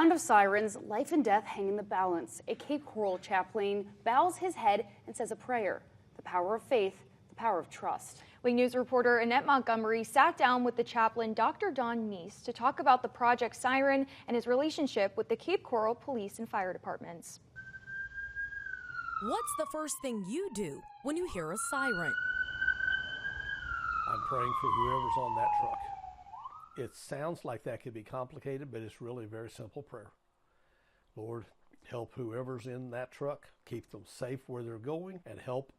sound of sirens, life and death hang in the balance. A Cape Coral chaplain bows his head and says a prayer. The power of faith, the power of trust. Wing News reporter Annette Montgomery sat down with the chaplain, Dr. Don Neese, to talk about the Project Siren and his relationship with the Cape Coral Police and Fire Departments. What's the first thing you do when you hear a siren? I'm praying for whoever's on that truck. It sounds like that could be complicated, but it's really a very simple prayer. Lord, help whoever's in that truck, keep them safe where they're going, and help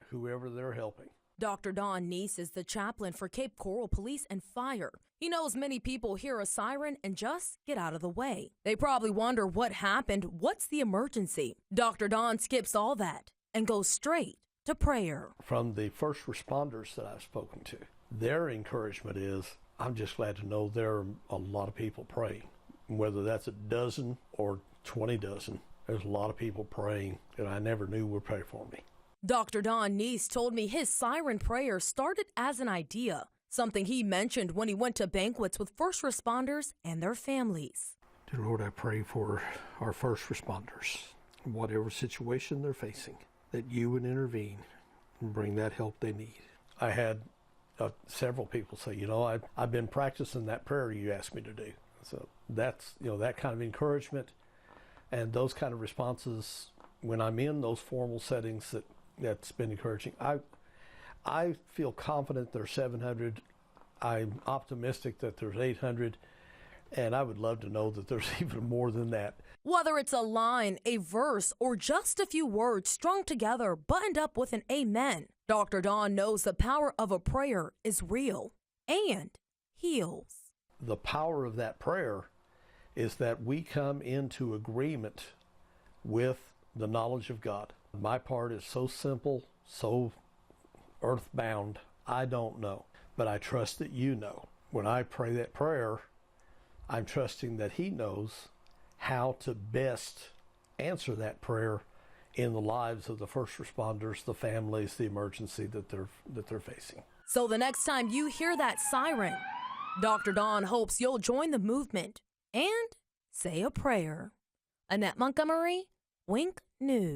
whoever they're helping. Dr. Don Neese is the chaplain for Cape Coral Police and Fire. He knows many people hear a siren and just get out of the way. They probably wonder what happened, what's the emergency? Dr. Don skips all that and goes straight to prayer. From the first responders that I've spoken to, their encouragement is, I'm just glad to know there are a lot of people praying. Whether that's a dozen or 20 dozen, there's a lot of people praying that I never knew would pray for me. Dr. Don Neese told me his siren prayer started as an idea, something he mentioned when he went to banquets with first responders and their families. Dear Lord, I pray for our first responders, whatever situation they're facing, that you would intervene and bring that help they need. I had several people say, I've been practicing that prayer you asked me to do. So that's, that kind of encouragement and those kind of responses when I'm in those formal settings that's been encouraging. I feel confident there's 700. I'm optimistic that there's 800. And I would love to know that there's even more than that. Whether it's a line, a verse, or just a few words strung together, buttoned up with an amen, Dr. Don knows the power of a prayer is real and heals. The power of that prayer is that we come into agreement with the knowledge of God. My part is so simple, so earthbound, I don't know. But I trust that you know. When I pray that prayer, I'm trusting that he knows how to best answer that prayer in the lives of the first responders, the families, the emergency that they're facing. So the next time you hear that siren, Dr. Don hopes you'll join the movement and say a prayer. Annette Montgomery, Wink News.